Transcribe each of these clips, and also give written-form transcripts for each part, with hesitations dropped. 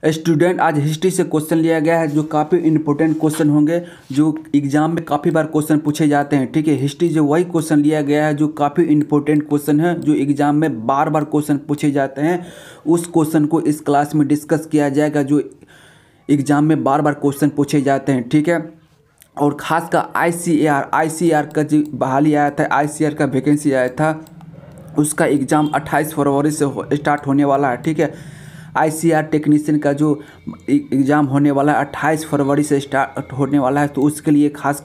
Student, आज history से question लिया गया है जो काफ़ी इंपॉर्टेंट क्वेश्चन होंगे, जो एग्जाम में काफ़ी बार क्वेश्चन पूछे जाते हैं। ठीक है, हिस्ट्री जो वही क्वेश्चन लिया गया है जो काफ़ी इंपॉर्टेंट क्वेश्चन है, जो एग्जाम में बार बार क्वेश्चन पूछे जाते हैं। उस क्वेश्चन को इस क्लास में डिस्कस किया जाएगा जो एग्जाम में बार बार क्वेश्चन पूछे जाते हैं। ठीक है, और ख़ास का आईसीएआर का जो बहाली आया था, आईसीएआर का वैकेंसी आया था, उसका एग्ज़ाम 28 फरवरी से स्टार्ट होने वाला है। ठीक है, आईसीआर टेक्नीशियन का जो एग्ज़ाम होने वाला है 28 फरवरी से स्टार्ट होने वाला है, तो उसके लिए खास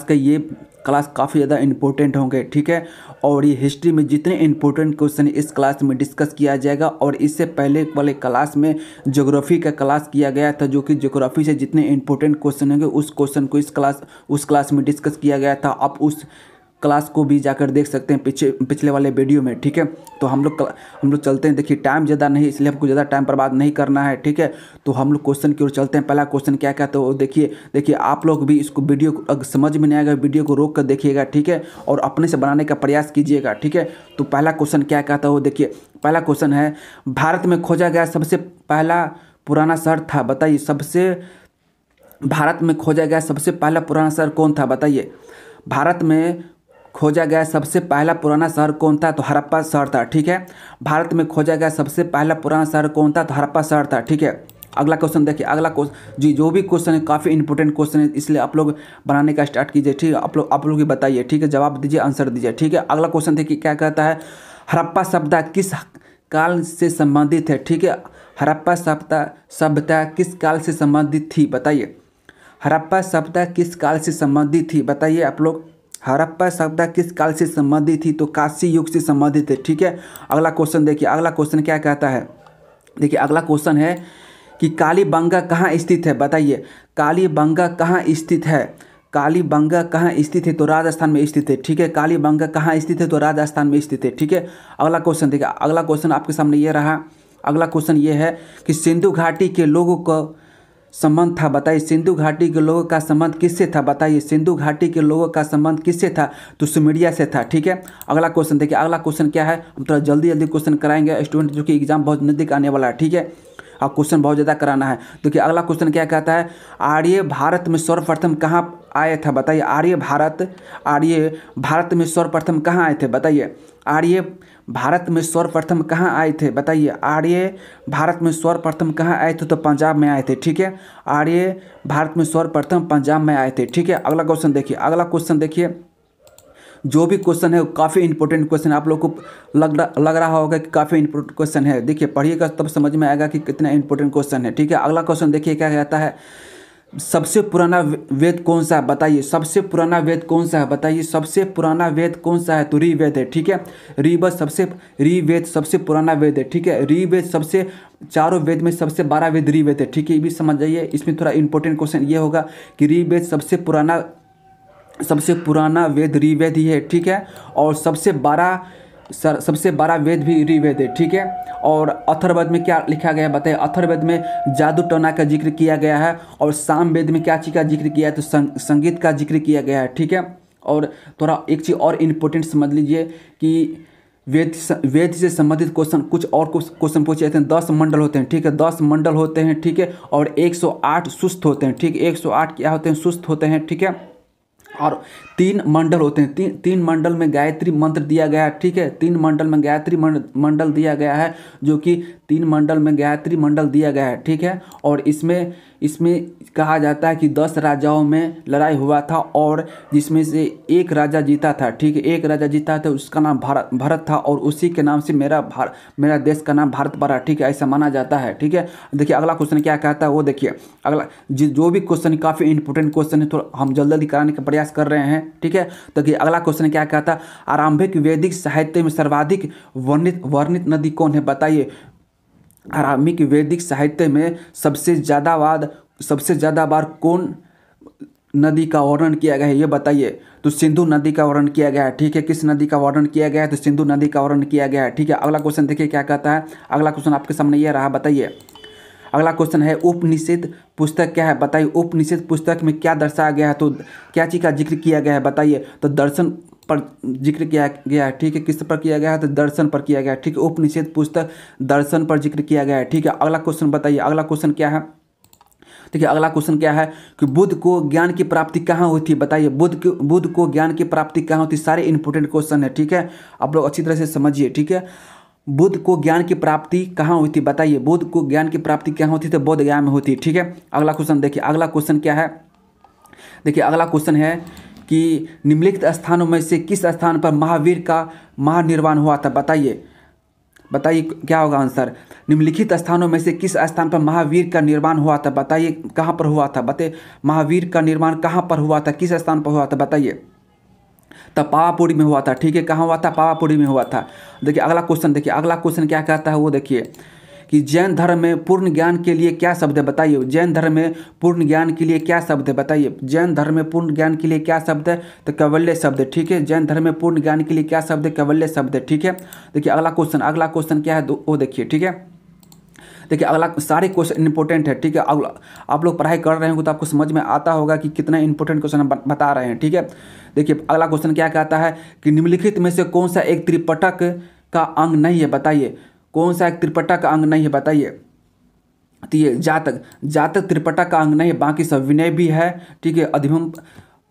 कर ये क्लास काफ़ी ज़्यादा इम्पोर्टेंट होंगे। ठीक है, और ये हिस्ट्री में जितने इम्पोर्टेंट क्वेश्चन इस क्लास में डिस्कस किया जाएगा। और इससे पहले वाले क्लास में ज्योग्राफी का क्लास किया गया था, जो कि ज्योग्राफी से जितने इम्पोर्टेंट क्वेश्चन होंगे उस क्वेश्चन को उस क्लास में डिस्कस किया गया था। आप उस क्लास को भी जाकर देख सकते हैं पिछले वाले वीडियो में। ठीक है, तो हम लोग चलते हैं। देखिए, टाइम ज़्यादा नहीं, इसलिए हमको ज़्यादा टाइम बर्बाद नहीं करना है। ठीक है, तो हम लोग क्वेश्चन की ओर चलते हैं। पहला क्वेश्चन क्या क्या, तो देखिए आप लोग भी इसको वीडियो को अगर समझ में नहीं आएगा, वीडियो को रोक कर देखिएगा। ठीक है, और अपने से बनाने का प्रयास कीजिएगा। ठीक है, तो पहला क्वेश्चन क्या क्या था वो देखिए। पहला क्वेश्चन है, भारत में खोजा गया सबसे पहला पुराना शहर था, बताइए। भारत में खोजा गया सबसे पहला पुराना शहर कौन था, बताइए। भारत में खोजा गया सबसे पहला पुराना शहर कौन था, तो हड़प्पा शहर था। ठीक है, भारत में खोजा गया सबसे पहला पुराना शहर कौन था, तो हड़प्पा शहर था। ठीक है, अगला क्वेश्चन देखिए। अगला क्वेश्चन जी, जो भी क्वेश्चन है काफ़ी इंपॉर्टेंट क्वेश्चन है, इसलिए आप लोग बनाने का स्टार्ट कीजिए। ठीक है, आप लोग ही बताइए। ठीक है, जवाब दीजिए, आंसर दीजिए। ठीक है, अगला क्वेश्चन देखिए क्या कहता है, हड़प्पा सभ्यता किस काल से संबंधित है। ठीक है, हड़प्पा सभ्यता किस काल से संबंधित थी, बताइए। हड़प्पा सभ्यता किस काल से संबंधित थी, बताइए आप लोग। हड़प्पा सभ्यता किस काल से संबंधित थी, तो कांस्य युग से संबंधित है। ठीक है, अगला क्वेश्चन देखिए। अगला क्वेश्चन क्या कहता है, देखिए अगला क्वेश्चन है कि कालीबंगा कहाँ स्थित है, बताइए। कालीबंगा कहाँ स्थित है, कालीबंगा कहाँ स्थित है, तो राजस्थान में स्थित है। ठीक है, कालीबंगा कहाँ स्थित है, तो राजस्थान में स्थित है। ठीक है, अगला क्वेश्चन देखिए। अगला क्वेश्चन आपके सामने ये रहा। अगला क्वेश्चन ये है कि सिंधु घाटी के लोगों को संबंध था, बताइए। सिंधु घाटी के लोगों का संबंध किससे था, बताइए। सिंधु घाटी के लोगों का संबंध किससे था, तो सुमेरिया से था। ठीक है, अगला क्वेश्चन देखिए। अगला क्वेश्चन क्या है, हम थोड़ा जल्दी क्वेश्चन कराएंगे स्टूडेंट, जो कि एग्जाम बहुत नज़दीक आने वाला है। ठीक है, अब क्वेश्चन बहुत ज़्यादा कराना है। देखिए अगला क्वेश्चन क्या कहता है, आर्य भारत में सर्वप्रथम कहाँ आए थे, बताइए। आर्य भारत में सर्वप्रथम कहाँ आए थे, बताइए। आर्य भारत में सर्वप्रथम कहाँ आए थे, बताइए। आर्य भारत में सर्वप्रथम कहाँ आए थे, तो पंजाब में आए थे। ठीक है, आर्य भारत में सर्वप्रथम पंजाब में आए थे। ठीक है, अगला क्वेश्चन देखिए। अगला क्वेश्चन देखिए, जो भी क्वेश्चन है काफ़ी इंपॉर्टेंट क्वेश्चन है। आप लोग को लग रहा होगा कि काफ़ी इंपॉर्टेंट क्वेश्चन है। देखिए पढ़िएगा तब समझ में आएगा कि कितना इंपॉर्टेंट क्वेश्चन है। ठीक है, अगला क्वेश्चन देखिए क्या कहता है, सबसे पुराना वेद कौन सा है, बताइए। सबसे पुराना वेद कौन सा है, बताइए। सबसे पुराना वेद कौन सा है, तो ऋग्वेद है। ठीक है, ऋग्वेद सबसे पुराना वेद है। ठीक है, ऋग्वेद चारों वेद में सबसे बड़ा वेद ऋग्वेद है। ठीक है, ये भी समझ जाइए। इसमें थोड़ा इंपॉर्टेंट क्वेश्चन ये होगा कि ऋग्वेद सबसे पुराना वेद ऋग्वेद ही है। ठीक है, और सबसे बड़ा वेद भी ऋग्वेद है। ठीक है, और अथर्ववेद में क्या लिखा गया है, बताइए। अथर्ववेद में जादू टोना का जिक्र किया गया है, और सामवेद में क्या चीज़ का जिक्र किया है, तो संगीत का जिक्र किया गया है। ठीक है, और थोड़ा एक चीज़ और इम्पोर्टेंट समझ लीजिए कि वेद से संबंधित कुछ क्वेश्चन पूछे जाते हैं। 10 मंडल होते हैं। ठीक है, 10 मंडल होते हैं। ठीक है, और 108 सुस्त होते हैं। ठीक है, 108 क्या होते हैं, सुस्त होते हैं। ठीक है, और 3 मंडल होते हैं। तीन मंडल में गायत्री मंत्र दिया गया है। ठीक है, 3 मंडल में गायत्री मंडल दिया गया है, जो कि 3 मंडल में गायत्री मंडल दिया गया है। ठीक है, और इसमें कहा जाता है कि 10 राजाओं में लड़ाई हुआ था, और जिसमें से एक राजा जीता था। ठीक है, एक राजा जीता था, उसका नाम भरत था, और उसी के नाम से मेरा देश का नाम भारत पड़ा। ठीक है, ऐसा माना जाता है। ठीक है, देखिए अगला क्वेश्चन क्या कहता है वो देखिए। अगला जो भी क्वेश्चन काफ़ी इंपॉर्टेंट क्वेश्चन है, तो हम जल्दी कराने का प्रयास कर रहे हैं। ठीक है, तो देखिए अगला क्वेश्चन क्या कहता है, आरंभिक वैदिक साहित्य में सर्वाधिक वर्णित नदी कौन है, बताइए। आरंभिक वैदिक साहित्य में सबसे ज़्यादा बार कौन नदी का वर्णन किया गया है, ये बताइए। तो सिंधु नदी का वर्णन किया गया है। ठीक है, किस नदी का वर्णन किया गया है, तो सिंधु नदी का वर्णन किया गया है। ठीक है, अगला क्वेश्चन देखिए क्या कहता है। अगला क्वेश्चन आपके सामने ये रहा, बताइए। अगला क्वेश्चन है, उपनिषद पुस्तक क्या है, बताइए। उपनिषद पुस्तक में क्या दर्शाया गया है, तो क्या चीज़ का जिक्र किया गया है, बताइए। तो दर्शन पर जिक्र किया गया है, ठीक है। किस पर किया गया है? तो दर्शन पर किया गया है, ठीक है। उपनिषद पुस्तक दर्शन पर जिक्र किया गया है, ठीक है। अगला क्वेश्चन बताइए, अगला क्वेश्चन क्या है? देखिए अगला क्वेश्चन क्या है कि बुद्ध को ज्ञान की प्राप्ति कहाँ हुई थी? बताइए बुद्ध को ज्ञान की प्राप्ति कहाँ होती? सारे इंपॉर्टेंट क्वेश्चन है, ठीक है। आप लोग अच्छी तरह से समझिए, ठीक है। बुद्ध को ज्ञान की प्राप्ति कहाँ हुई थी? बताइए बुद्ध को ज्ञान की प्राप्ति कहाँ होती थी? बोध गया में होती, ठीक है। अगला क्वेश्चन देखिए, अगला क्वेश्चन क्या है? देखिए अगला क्वेश्चन है कि निम्नलिखित स्थानों में से किस स्थान पर महावीर का महानिर्वाण हुआ था? बताइए क्या होगा आंसर? निम्नलिखित स्थानों में से किस स्थान पर महावीर का निर्माण हुआ था? बताइए कहाँ पर हुआ था? बताइए महावीर का निर्माण कहाँ पर हुआ था? किस स्थान पर हुआ था? बताइए। तो पावापुरी में हुआ था, ठीक है। कहाँ हुआ था? पावापुरी में हुआ था। देखिए अगला क्वेश्चन, देखिए अगला क्वेश्चन क्या कहता है वो देखिए कि जैन धर्म में पूर्ण ज्ञान के लिए क्या शब्द है? बताइए जैन धर्म में पूर्ण ज्ञान के लिए क्या शब्द है? बताइए जैन धर्म में पूर्ण ज्ञान के लिए क्या शब्द है? तो कैवल्य शब्द है, ठीक है। जैन धर्म में पूर्ण ज्ञान के लिए क्या शब्द है? कैवल्य शब्द है, ठीक है। देखिए अगला क्वेश्चन क्या है वो देखिए, ठीक है। देखिए अगला सारे क्वेश्चन इंपॉर्टेंट है, ठीक है। अगला आप लोग पढ़ाई कर रहे होंगे तो आपको समझ में आता होगा कि कितना इंपॉर्टेंट क्वेश्चन हम बता रहे हैं, ठीक है। देखिए अगला क्वेश्चन क्या कहता है कि निम्नलिखित में से कौन सा एक त्रिपिटक का अंग नहीं है? बताइए कौन सा एक त्रिपिटक का अंग नहीं है? बताइए। तो ये जातक त्रिपिटक का अंग नहीं है, बाकी सब विनय भी है, ठीक है।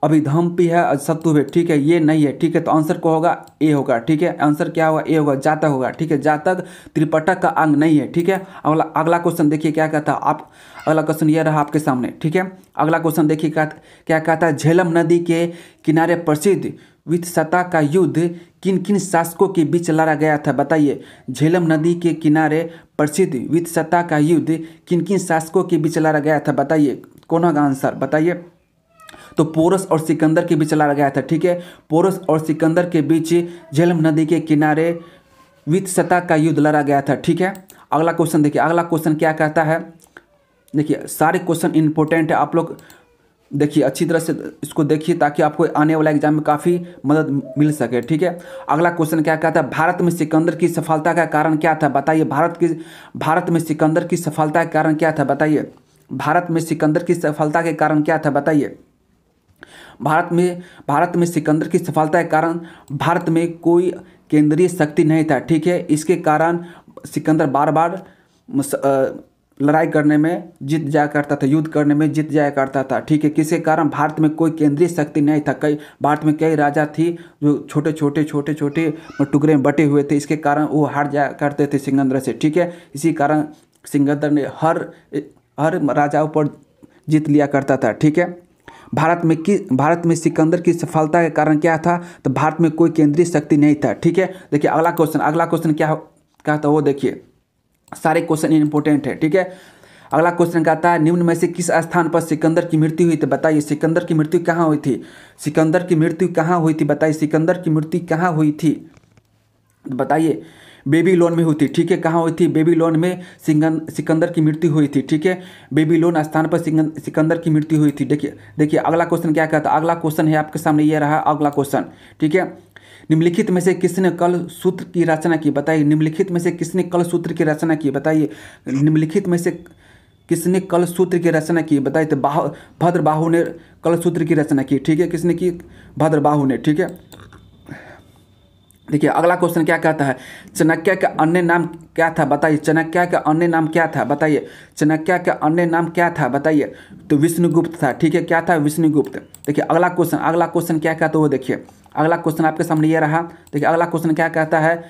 अभिधम भी है, सत्तु भी, ठीक है। ये नहीं है, ठीक है। तो आंसर को होगा ए होगा, ठीक है। आंसर क्या होगा? ए होगा, जातक होगा, ठीक है। जातक त्रिपिटक का अंग नहीं है, ठीक है। अगला क्वेश्चन देखिए क्या कहता है आप, अगला क्वेश्चन ये रहा आपके सामने, ठीक है। अगला क्वेश्चन देखिए क्या कहता है? झेलम नदी के किनारे प्रसिद्ध वित्सता का युद्ध किन किन शासकों के बीच लड़ा गया था? बताइए झेलम नदी के किनारे प्रसिद्ध वित्सता का युद्ध किन किन शासकों के बीच लड़ा गया था? बताइए कौन होगा आंसर? बताइए। तो पोरस और सिकंदर के बीच लड़ा गया था, ठीक है। पोरस और सिकंदर के बीच झेलम नदी के किनारे वित्सता का युद्ध लड़ा गया था, ठीक है। अगला क्वेश्चन देखिए, अगला क्वेश्चन क्या कहता है? देखिए सारे क्वेश्चन इंपॉर्टेंट है, आप लोग देखिए अच्छी तरह से इसको देखिए ताकि आपको आने वाला एग्जाम में काफ़ी मदद मिल सके, ठीक है। अगला क्वेश्चन क्या कहता है? भारत में सिकंदर की सफलता का कारण क्या था? बताइए भारत में सिकंदर की सफलता का कारण क्या था? बताइए भारत में सिकंदर की सफलता के कारण क्या था? बताइए। भारत में सिकंदर की सफलता के कारण भारत में कोई केंद्रीय शक्ति नहीं था, ठीक है। इसके कारण सिकंदर बार बार लड़ाई करने में जीत जाया करता था, युद्ध करने में जीत जाया करता था, ठीक है। किसके कारण? भारत में कोई केंद्रीय शक्ति नहीं था, भारत में कई राजा थी जो छोटे छोटे टुकड़े में बटे हुए थे, इसके कारण वो हार जाया करते थे सिकंदर से, ठीक है। इसी कारण सिकंदर ने हर राजाओं पर जीत लिया करता था, ठीक है। भारत में सिकंदर की सफलता के कारण क्या था? तो भारत में कोई केंद्रीय शक्ति नहीं था, ठीक है। देखिए अगला क्वेश्चन क्या था वो देखिए, सारे क्वेश्चन इंपॉर्टेंट है, ठीक है। अगला क्वेश्चन कहता है निम्न में से किस स्थान पर सिकंदर की मृत्यु हुई थी? बताइए सिकंदर की मृत्यु कहाँ हुई थी? सिकंदर की मृत्यु कहाँ हुई थी? बताइए सिकंदर की मृत्यु कहाँ हुई थी? बताइए बेबीलोन में हुई थी, ठीक है। कहाँ हुई थी? बेबीलोन में सिकंदर की मृत्यु हुई थी, ठीक है। बेबीलोन स्थान पर सिकंदर की मृत्यु हुई थी। देखिए अगला क्वेश्चन क्या कहता है? अगला क्वेश्चन है आपके सामने ये रहा अगला क्वेश्चन, ठीक है। निम्नलिखित में से किसने कल सूत्र की रचना की? बताइए निम्नलिखित में से किसने कल सूत्र की रचना की? बताइए निम्नलिखित में से किसने कल सूत्र की रचना की? बताइए तो भद्रबाहु ने कल सूत्र की रचना की, ठीक है। किसने की? भद्रबाहु ने, ठीक है। देखिए अगला क्वेश्चन क्या कहता है? चाणक्य का अन्य नाम क्या था? बताइए चाणक्य का अन्य नाम क्या था? बताइए चाणक्य का अन्य नाम क्या था? बताइए तो विष्णुगुप्त था, ठीक है। क्या था? विष्णुगुप्त। देखिए अगला क्वेश्चन क्या कहता है वो देखिए, अगला क्वेश्चन आपके सामने ये रहा। देखिए अगला क्वेश्चन क्या कहता है?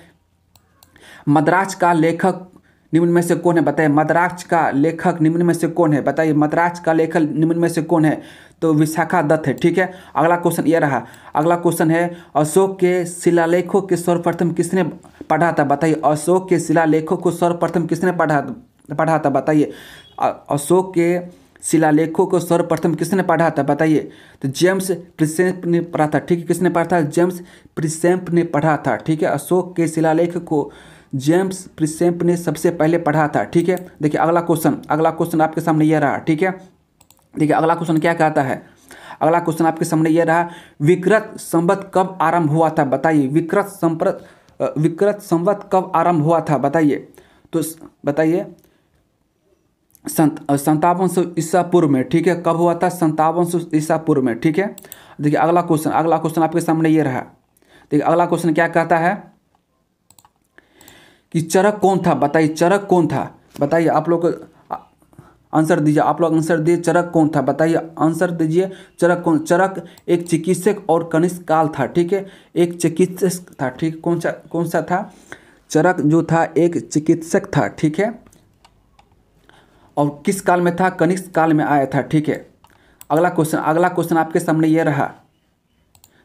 मद्रास का लेखक निम्न में से कौन है? बताइए मद्रास का लेखक निम्न में से कौन है? बताइए मद्रास का लेखक निम्न में से कौन है? तो विशाखादत्त है, ठीक है। अगला क्वेश्चन ये रहा, अगला क्वेश्चन है अशोक के शिलालेखों के सर्वप्रथम किसने पढ़ा था? बताइए अशोक के शिलालेखों को सर्वप्रथम किसने पढ़ा था? बताइए अशोक के शिलालेखों को सर्वप्रथम किसने पढ़ा था? बताइए तो जेम्स प्रिसेप ने पढ़ा था, ठीक है। किसने पढ़ा था? जेम्स प्रिसेप ने पढ़ा था, ठीक है। अशोक के शिलालेख को जेम्स प्रिसेप ने सबसे पहले पढ़ा था, ठीक है। देखिए अगला क्वेश्चन आपके सामने यह रहा, ठीक है। देखिए अगला क्वेश्चन क्या कहता है? अगला क्वेश्चन आपके सामने यह रहा, विक्रत संवत कब आरंभ हुआ था? बताइए विक्रत संवत कब आरंभ हुआ था? बताइए तो बताइए 5700 ईसा पूर्व में, ठीक है। कब हुआ था? 5700 ईसा पूर्व में, ठीक है। देखिए अगला क्वेश्चन आपके सामने ये रहा, देखिए अगला क्वेश्चन क्या कहता है कि चरक कौन था, बताइए चरक कौन था, बताइए आप लोग आंसर दीजिए, आप लोग आंसर दिए चरक कौन था, बताइए आंसर दीजिए चरक कौन। चरक एक चिकित्सक और कनिष्क काल था, ठीक है, एक चिकित्सक था, ठीक, कौन सा था, चरक जो था एक चिकित्सक था, ठीक है, और किस काल में था, कनिष्क काल में आया था, ठीक है। अगला क्वेश्चन आपके सामने ये रहा,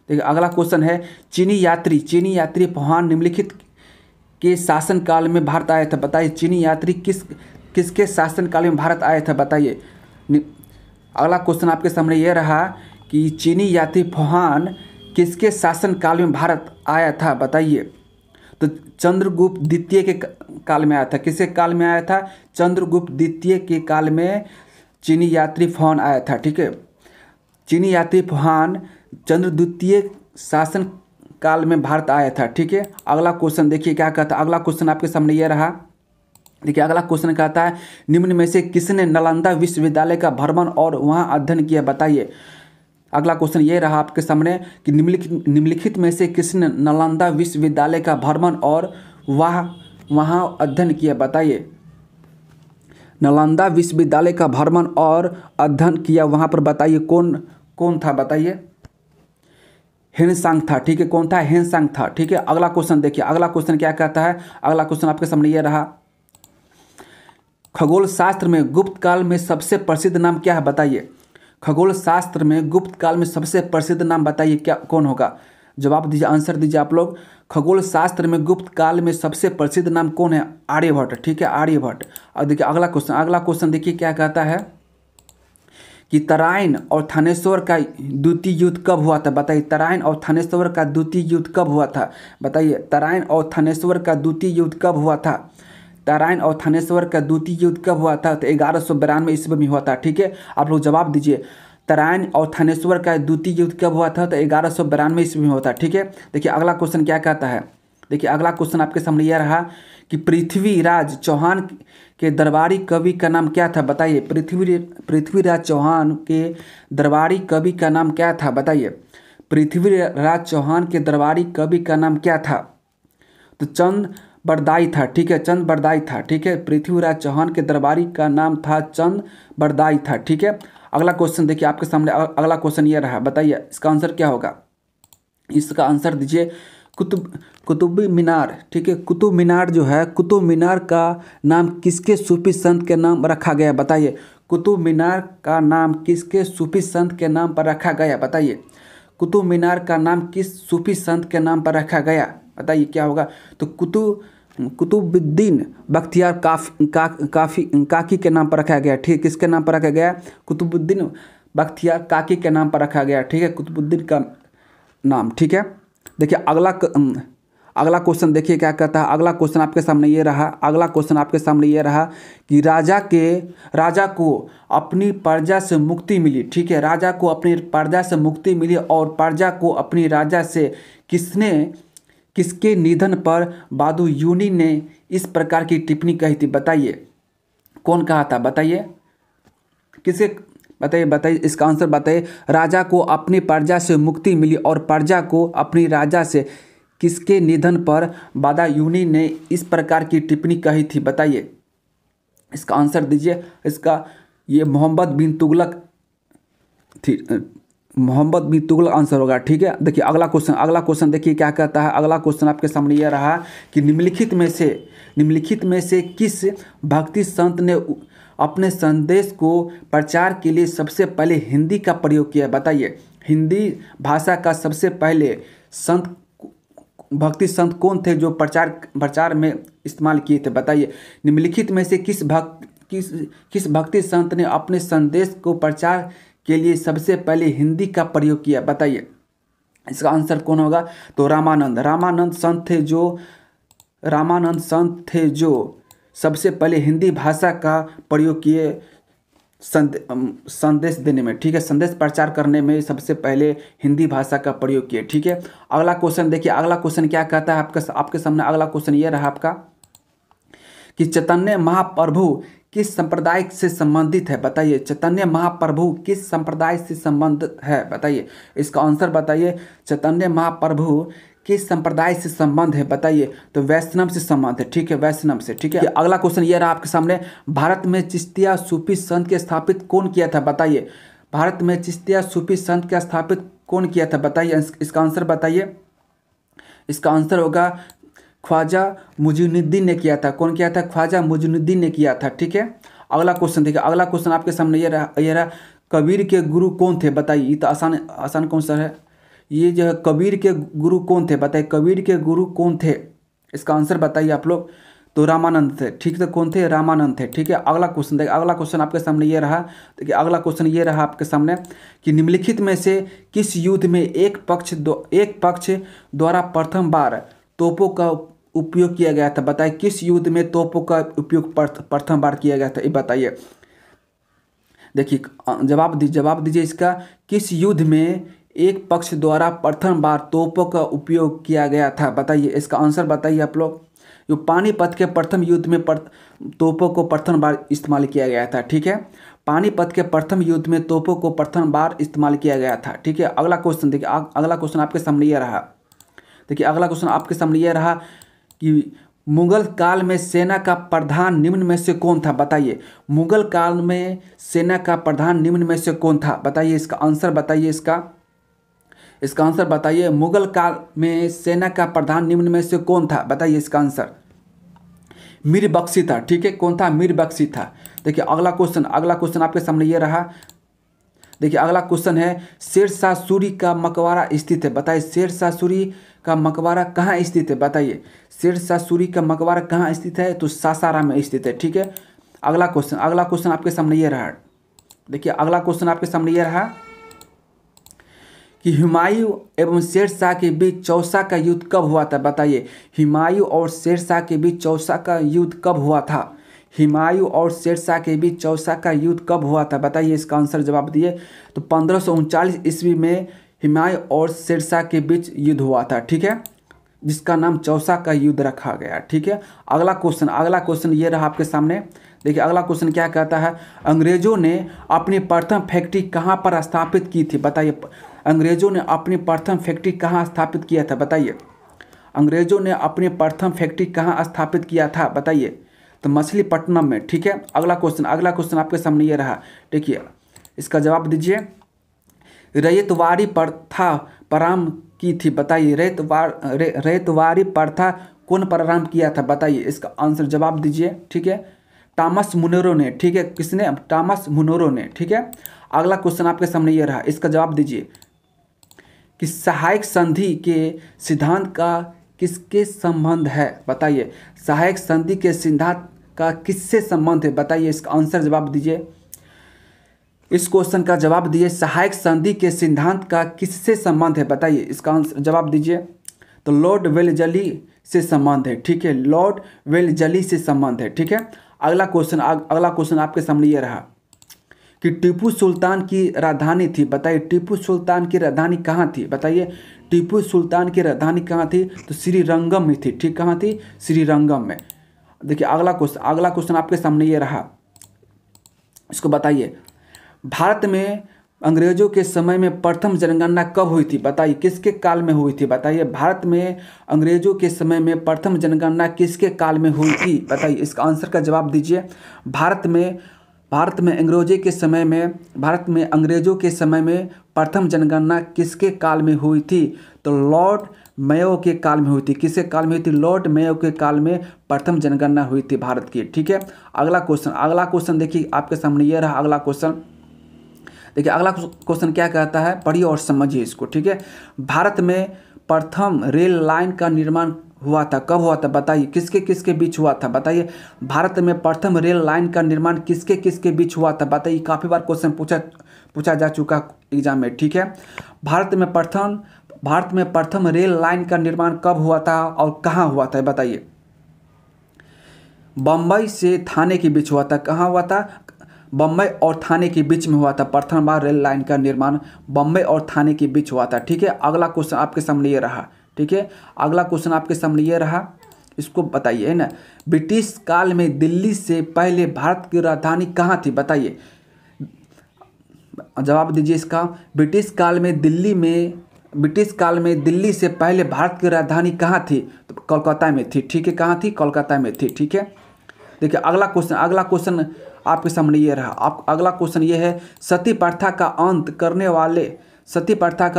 देखिए अगला क्वेश्चन है चीनी यात्री पोहान निम्नलिखित के शासन काल में भारत आया था, बताइए चीनी यात्री किसके शासन काल में भारत आया था, बताइए। अगला क्वेश्चन आपके सामने ये रहा कि चीनी यात्री पोहान किसके शासन काल में भारत आया था, बताइए। तो चंद्रगुप्त द्वितीय के काल में आया था, किसके काल में आया था, चंद्रगुप्त द्वितीय के काल में चीनी यात्री पोहान आया था, ठीक है। चीनी यात्री पोहान चंद्र द्वितीय शासन काल में भारत आया था, ठीक है। अगला क्वेश्चन देखिए क्या कहता है, अगला क्वेश्चन आपके सामने ये रहा, देखिए अगला क्वेश्चन कहता है निम्न में से किसने नालंदा विश्वविद्यालय का भ्रमण और वहां अध्ययन किया, बताइए। अगला क्वेश्चन ये रहा आपके सामने कि निम्नलिखित में से किसने नालंदा विश्वविद्यालय का भ्रमण और वहां अध्ययन किया, बताइए। नालंदा विश्वविद्यालय का भ्रमण और अध्ययन किया वहां पर, बताइए कौन था, बताइए। हेनसांग था, ठीक है, कौन था, हेनसांग था, ठीक है। अगला क्वेश्चन देखिए, अगला क्वेश्चन क्या कहता है, अगला क्वेश्चन आपके सामने ये रहा, खगोल शास्त्र में गुप्त काल में सबसे प्रसिद्ध नाम क्या है, बताइए। खगोल शास्त्र में गुप्त काल में सबसे प्रसिद्ध नाम बताइए, क्या कौन होगा, जवाब दीजिए, आंसर दीजिए आप लोग। खगोल शास्त्र में गुप्त काल में सबसे प्रसिद्ध नाम कौन है, आर्यभट्ट, ठीक है, आर्यभट्ट। और देखिए अगला क्वेश्चन देखिए क्या कहता है कि तराइन और थानेश्वर का द्वितीय युद्ध कब हुआ था, बताइए। तराइन और थानेश्वर का द्वितीय युद्ध कब हुआ था, बताइए। तराइन और थानेश्वर का द्वितीय युद्ध कब हुआ था, तराइन और थानेश्वर का द्वितीय युद्ध कब हुआ था, तो 1192 ईस्वी में हुआ था, ठीक है। आप लोग जवाब दीजिए, तराइन और थानेश्वर का द्वितीय युद्ध कब हुआ था, तो 1192 ईस्वी में हुआ था, ठीक है। देखिए अगला क्वेश्चन क्या कहता है, देखिए अगला क्वेश्चन आपके सामने यह रहा कि पृथ्वीराज चौहान के दरबारी कवि का नाम क्या था, बताइए। पृथ्वीराज चौहान के दरबारी कवि का नाम क्या था, बताइए। पृथ्वीराज चौहान के दरबारी कवि का नाम क्या था, तो चंद बरदाई था, ठीक है, चंद बरदाई था, ठीक है। पृथ्वीराज चौहान के दरबारी का नाम था चंद बरदाई था, ठीक है। अगला क्वेश्चन देखिए आपके सामने, अगला क्वेश्चन ये रहा, बताइए इसका आंसर क्या होगा, इसका आंसर दीजिए कुतुब मीनार, ठीक है। कुतुब मीनार जो है, कुतुब मीनार का नाम किसके सूफी संत के नाम रखा गया, बताइए। कुतुब मीनार का नाम किसके सूफी संत के नाम पर रखा गया, बताइए। कुतुब मीनार का नाम किस सूफी संत के नाम पर रखा गया, बताइए क्या होगा, तो कुतुबुद्दीन बख्तियार काकी के नाम पर रखा गया, ठीक है। किसके नाम पर रखा गया, कुतुबुद्दीन बख्तियार काकी के नाम पर रखा गया, ठीक है, कुतुबुद्दीन का नाम, ठीक है। देखिए अगला क्वेश्चन देखिए क्या कहता है, अगला क्वेश्चन आपके सामने ये रहा, अगला क्वेश्चन आपके सामने ये रहा कि राजा को अपनी प्रजा से मुक्ति मिली, ठीक है, राजा को अपनी प्रजा से मुक्ति मिली और प्रजा को अपनी राजा से किसके निधन पर बादुयूनी ने इस प्रकार की टिप्पणी कही थी, बताइए। कौन कहा था, बताइए, किसके, बताइए इसका आंसर बताइए। राजा को अपनी प्रजा से मुक्ति मिली और प्रजा को अपनी राजा से किसके निधन पर बादायूनी ने इस प्रकार की टिप्पणी कही थी, बताइए। इसका आंसर दीजिए, इसका ये मोहम्मद बिन तुगलक थी, मोहम्मद बिन तुगलक आंसर होगा, ठीक है। देखिए अगला क्वेश्चन देखिए क्या कहता है, अगला क्वेश्चन आपके सामने यह रहा कि निम्नलिखित में से किस भक्ति संत ने अपने संदेश को प्रचार के लिए सबसे पहले हिंदी का प्रयोग किया, बताइए। हिंदी भाषा का सबसे पहले भक्ति संत कौन थे जो प्रचार में इस्तेमाल किए थे, बताइए। निम्नलिखित में से किस भक्ति संत ने अपने संदेश को प्रचार के लिए सबसे पहले हिंदी का प्रयोग किया, बताइए। इसका आंसर कौन होगा, तो रामानंद संत थे जो सबसे पहले हिंदी भाषा का प्रयोग किए संदेश देने में, ठीक है, संदेश प्रचार करने में सबसे पहले हिंदी भाषा का प्रयोग किए, ठीक है। अगला क्वेश्चन देखिए, अगला क्वेश्चन क्या कहता है आपके सामने, अगला क्वेश्चन ये रहा आपका कि चैतन्य महाप्रभु किस संप्रदाय से संबंधित है, बताइए। चैतन्य महाप्रभु किस संप्रदाय से संबंधित है, बताइए। इसका आंसर बताइए, चैतन्य महाप्रभु किस संप्रदाय से संबंध है बताइए? तो वैष्णव से संबंध है, ठीक है, वैष्णव से, ठीक है। अगला क्वेश्चन ये रहा आपके सामने, भारत में चिश्तिया सूफी संत के स्थापित कौन किया था बताइए? भारत में चिश्तिया सूफी संत का स्थापित कौन किया था बताइए? इसका आंसर बताइए। इसका आंसर होगा ख्वाजा मुइनुद्दीन ने किया था। कौन किया था? ख्वाजा मुइनुद्दीन ने किया था, ठीक है। अगला क्वेश्चन देखिए, अगला क्वेश्चन आपके सामने ये रहा कबीर के गुरु कौन थे बताइए? ये तो आसान आसान कौन सा है, ये जो है कबीर के गुरु कौन थे बताइए? कबीर के गुरु कौन थे? इसका आंसर बताइए आप लोग। तो रामानंद थे, ठीक है। कौन थे? रामानंद थे, ठीक है। अगला क्वेश्चन देखिए, अगला क्वेश्चन आपके सामने ये रहा। देखिए अगला क्वेश्चन ये रहा आपके सामने कि निम्नलिखित में से किस युद्ध में एक पक्ष द्वारा प्रथम बार तोपों का उपयोग किया गया था बताइए? किस युद्ध में तोपों का उपयोग प्रथम बार किया गया था, ये बताइए। देखिए जवाब दीजिए इसका। किस युद्ध में एक पक्ष द्वारा प्रथम बार तोपों का उपयोग किया गया था बताइए? इसका आंसर बताइए आप लोग। जो पानीपत के प्रथम युद्ध में तोपों को प्रथम बार इस्तेमाल किया गया था, ठीक है। पानीपत के प्रथम युद्ध में तोपों को प्रथम बार इस्तेमाल किया गया था, ठीक है। अगला क्वेश्चन देखिए, अगला क्वेश्चन आपके सामने ये रहा। देखिए अगला क्वेश्चन आपके सामने ये रहा कि मुगल काल में सेना का प्रधान निम्न में से कौन था बताइए? मुगल काल में सेना का प्रधान निम्न में से कौन था बताइए? इसका आंसर बताइए। इसका आंसर बताइए। मुगल काल में सेना का प्रधान निम्न में से कौन था बताइए? इसका आंसर मीर बख्शी था, ठीक है। कौन था? मीर बख्शी था। देखिए अगला क्वेश्चन आपके सामने ये रहा। देखिए अगला क्वेश्चन है शेरशाह सूरी का मकबरा स्थित है बताइए? शेरशाह सूरी का मकबरा कहाँ स्थित है बताइए? शेरशाह सूरी का मकबरा कहाँ स्थित है? तो सासाराम में स्थित है, ठीक है। अगला क्वेश्चन आपके सामने ये रहा। देखिए अगला क्वेश्चन आपके सामने ये रहा कि हुमायूं एवं शेरशाह के बीच चौसा का युद्ध कब हुआ था बताइए? हुमायूं और शेरशाह के बीच चौसा का युद्ध कब हुआ था? हुमायूं और शेरशाह के बीच चौसा का युद्ध कब हुआ था बताइए? इसका आंसर जवाब दिए। तो 1539 ईस्वी में हुमायूं और शेरशाह के बीच युद्ध हुआ था, ठीक है, जिसका नाम चौसा का युद्ध रखा गया, ठीक है। अगला क्वेश्चन ये रहा आपके सामने। देखिए अगला क्वेश्चन क्या कहता है? अंग्रेजों ने अपनी प्रथम फैक्ट्री कहाँ पर स्थापित की थी बताइए? अंग्रेजों ने अपनी प्रथम फैक्ट्री कहाँ स्थापित किया था बताइए? अंग्रेजों ने अपनी प्रथम फैक्ट्री कहाँ स्थापित किया था बताइए? तो मछलीपट्टनम में, ठीक है। अगला क्वेश्चन आपके सामने ये रहा। देखिए इसका जवाब दीजिए। रैयतवाड़ी प्रथा प्रारंभ की थी बताइए? रैयतवाड़ी प्रथा कौन प्रारंभ किया था बताइए? इसका आंसर जवाब दीजिए, ठीक है। टॉमस मुनरो ने, ठीक है। किसने? टॉमस मुनरो ने, ठीक है। अगला क्वेश्चन आपके सामने ये रहा। इसका जवाब दीजिए कि सहायक संधि के सिद्धांत का किसके संबंध है बताइए? सहायक संधि के सिद्धांत का किससे संबंध है बताइए? इसका आंसर जवाब दीजिए। इस क्वेश्चन का जवाब दीजिए। सहायक संधि के सिद्धांत का किससे संबंध है बताइए? इसका आंसर जवाब दीजिए। तो लॉर्ड वेलजली से संबंध है, ठीक है। लॉर्ड वेलजली से संबंध है, ठीक है। अगला क्वेश्चन आपके सामने ये रहा कि टीपू सुल्तान की राजधानी थी बताइए? टीपू सुल्तान की राजधानी कहाँ थी बताइए? टीपू सुल्तान की राजधानी कहाँ थी? तो श्रीरंगम में थी, ठीक। कहाँ थी? श्रीरंगम में। देखिए अगला क्वेश्चन आपके सामने ये रहा। इसको बताइए। भारत में अंग्रेजों के समय में प्रथम जनगणना कब हुई थी बताइए? किसके काल में हुई थी बताइए? भारत में अंग्रेजों के समय में प्रथम जनगणना किसके काल में हुई थी बताइए? इसका आंसर का जवाब दीजिए। भारत में अंग्रेजों के समय में प्रथम जनगणना किसके काल में हुई थी? तो लॉर्ड मेयो के काल में हुई थी। किसके काल में हुई थी? लॉर्ड मेयो के काल में प्रथम जनगणना हुई थी भारत की, ठीक है। अगला क्वेश्चन देखिए आपके सामने ये रहा। अगला क्वेश्चन देखिए। अगला क्वेश्चन क्या कहता है? पढ़िए और समझिए इसको, ठीक है। भारत में प्रथम रेल लाइन का निर्माण हुआ था, कब हुआ था बताइए? किसके बीच हुआ था बताइए? भारत में प्रथम रेल लाइन का निर्माण किसके बीच हुआ था बताइए? काफ़ी बार क्वेश्चन पूछा जा चुका एग्जाम में, ठीक है। भारत में प्रथम रेल लाइन का निर्माण कब हुआ था और कहाँ हुआ था बताइए? बम्बई से थाने के बीच हुआ था। कहाँ हुआ था? बम्बई और थाने के बीच में हुआ था। प्रथम बार रेल लाइन का निर्माण बम्बई और थाने के बीच हुआ था, ठीक है। अगला क्वेश्चन आपके सामने ये रहा, ठीक है। अगला क्वेश्चन आपके सामने ये रहा। इसको बताइए, है ना। ब्रिटिश काल में दिल्ली से पहले भारत की राजधानी कहाँ थी बताइए? जवाब दीजिए इसका। ब्रिटिश काल में दिल्ली में ब्रिटिश काल में दिल्ली से पहले भारत की राजधानी कहाँ थी? तो कोलकाता में थी, ठीक है। कहाँ थी? कोलकाता में थी, ठीक है। देखिए अगला क्वेश्चन आपके सामने ये रहा। अगला क्वेश्चन ये है, सती प्रथा का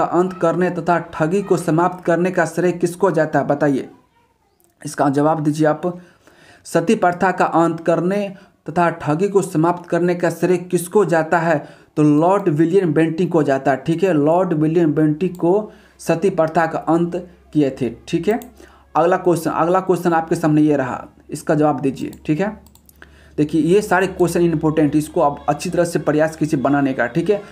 अंत करने तथा ठगी को समाप्त करने का श्रेय किसको जाता है? बताइए, इसका जवाब दीजिए आप। सती प्रथा का अंत करने तथा ठगी को समाप्त करने का श्रेय किसको जाता है? तो लॉर्ड विलियम बेंटिक को जाता है, ठीक है। लॉर्ड विलियम बेंटिक को सती प्रथा का अंत किए थे, ठीक है। अगला क्वेश्चन आपके सामने ये रहा, इसका जवाब दीजिए, ठीक है। देखिए ये सारे क्वेश्चन इंपॉर्टेंट, इसको आप अच्छी तरह से प्रयास कीजिए बनाने का, ठीक है।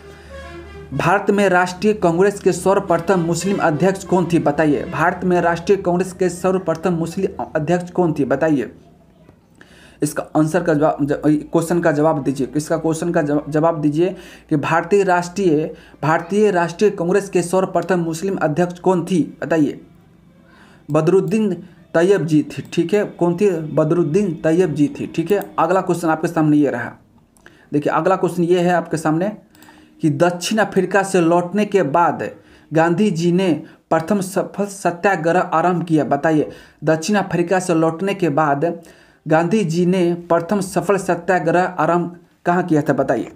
भारत में राष्ट्रीय कांग्रेस के सर्वप्रथम मुस्लिम अध्यक्ष कौन थी? बताइए। भारत में राष्ट्रीय कांग्रेस के सर्वप्रथम मुस्लिम अध्यक्ष कौन थी? बताइए। इसका आंसर का जवाब, क्वेश्चन का जवाब दीजिए। इसका क्वेश्चन का जवाब दीजिए कि भारतीय राष्ट्रीय कांग्रेस के सर्वप्रथम मुस्लिम अध्यक्ष कौन थी? बताइए। बदरुद्दीन तैयब जी थी, ठीक है। कौन थी? बदरुद्दीन तैयब जी थी, ठीक है। अगला क्वेश्चन आपके सामने ये रहा। देखिए अगला क्वेश्चन ये है आपके सामने कि दक्षिण अफ्रीका से लौटने के बाद गांधी जी ने प्रथम सफल सत्याग्रह आरंभ किया। बताइए। दक्षिण अफ्रीका से लौटने के बाद गांधी जी ने प्रथम सफल सत्याग्रह आरंभ कहाँ किया था? बताइए।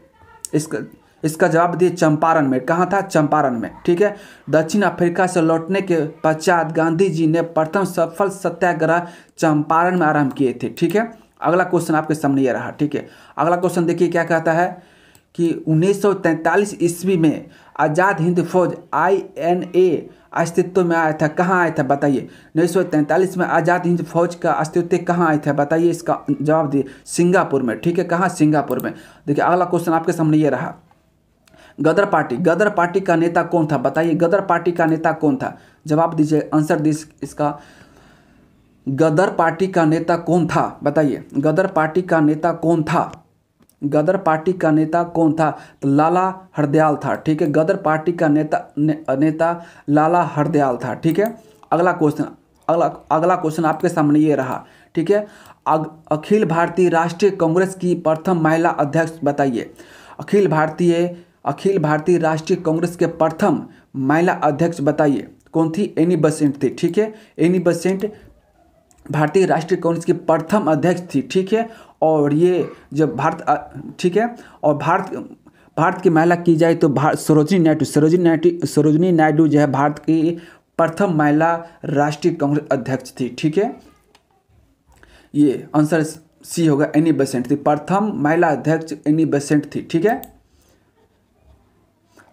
इसका जवाब दिए चंपारण में। कहाँ था? चंपारण में, ठीक है। दक्षिण अफ्रीका से लौटने के पश्चात गांधी जी ने प्रथम सफल सत्याग्रह चंपारण में आरंभ किए थे, ठीक है। अगला क्वेश्चन आपके सामने ये रहा, ठीक है। अगला क्वेश्चन देखिए क्या कहता है कि 1943 ईस्वी में आज़ाद हिंद फौज INA अस्तित्व में आया था। कहाँ आया था? बताइए। 1943 में आज़ाद हिंद फौज का अस्तित्व कहाँ आया था? बताइए। इसका जवाब दिए सिंगापुर में, ठीक है। कहाँ? सिंगापुर में। देखिए अगला क्वेश्चन आपके सामने ये रहा। गदर पार्टी का नेता कौन था? बताइए। गदर पार्टी का नेता कौन था? जवाब दीजिए, आंसर दीजिए इसका। गदर पार्टी का नेता कौन था? बताइए। गदर पार्टी का नेता कौन था? गदर पार्टी का नेता कौन था? तो लाला हरदयाल था, ठीक है। गदर पार्टी का नेता लाला हरदयाल था, ठीक है। अगला क्वेश्चन आपके सामने ये रहा, ठीक है। अखिल भारतीय राष्ट्रीय कांग्रेस की प्रथम महिला अध्यक्ष बताइए। अखिल भारतीय राष्ट्रीय कांग्रेस के प्रथम महिला अध्यक्ष बताइए। कौन थी? एनी बेसेंट थी, ठीक है। एनी बेसेंट भारतीय राष्ट्रीय कांग्रेस की प्रथम अध्यक्ष थी, ठीक है। और ये जब ठीक है। और भारत की महिला की जाए तो सरोजिनी नायडू जो है भारत की प्रथम महिला राष्ट्रीय कांग्रेस अध्यक्ष थी, ठीक है। ये आंसर सी होगा, एनी बेसेंट थी। प्रथम महिला अध्यक्ष एनी बेसेंट थी, ठीक है।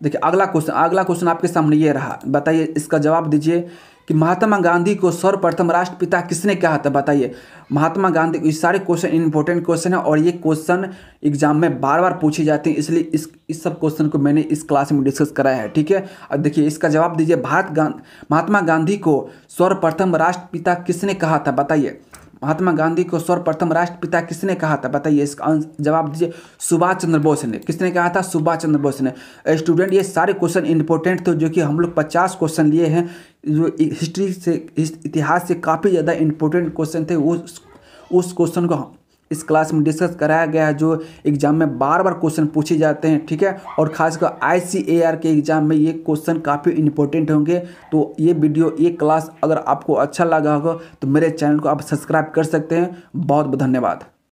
देखिए अगला क्वेश्चन आपके सामने ये रहा। बताइए। इसका जवाब दीजिए कि महात्मा गांधी को सर्वप्रथम राष्ट्रपिता किसने कहा था? बताइए। महात्मा गांधी, ये सारे क्वेश्चन इंपॉर्टेंट क्वेश्चन है और ये क्वेश्चन एग्जाम में बार बार पूछे जाते हैं, इसलिए इस सब क्वेश्चन को मैंने इस क्लास में डिस्कस कराया है, ठीक है। अब देखिए इसका जवाब दीजिए। महात्मा गांधी को सर्वप्रथम राष्ट्रपिता किसने कहा था? बताइए। महात्मा गांधी को सर्वप्रथम राष्ट्रपिता किसने कहा था? बताइए। इसका जवाब दीजिए। सुभाष चंद्र बोस ने। किसने कहा था? सुभाष चंद्र बोस ने। स्टूडेंट ये सारे क्वेश्चन इंपॉर्टेंट थे जो कि हम लोग 50 क्वेश्चन लिए हैं, जो हिस्ट्री से इतिहास से काफ़ी ज़्यादा इंपॉर्टेंट क्वेश्चन थे। उस क्वेश्चन को इस क्लास में डिस्कस कराया गया है, जो एग्जाम में बार बार क्वेश्चन पूछे जाते हैं, ठीक है। और खासकर ICAR के एग्जाम में ये क्वेश्चन काफ़ी इंपॉर्टेंट होंगे। तो ये क्लास अगर आपको अच्छा लगा होगा तो मेरे चैनल को आप सब्सक्राइब कर सकते हैं। बहुत बहुत धन्यवाद।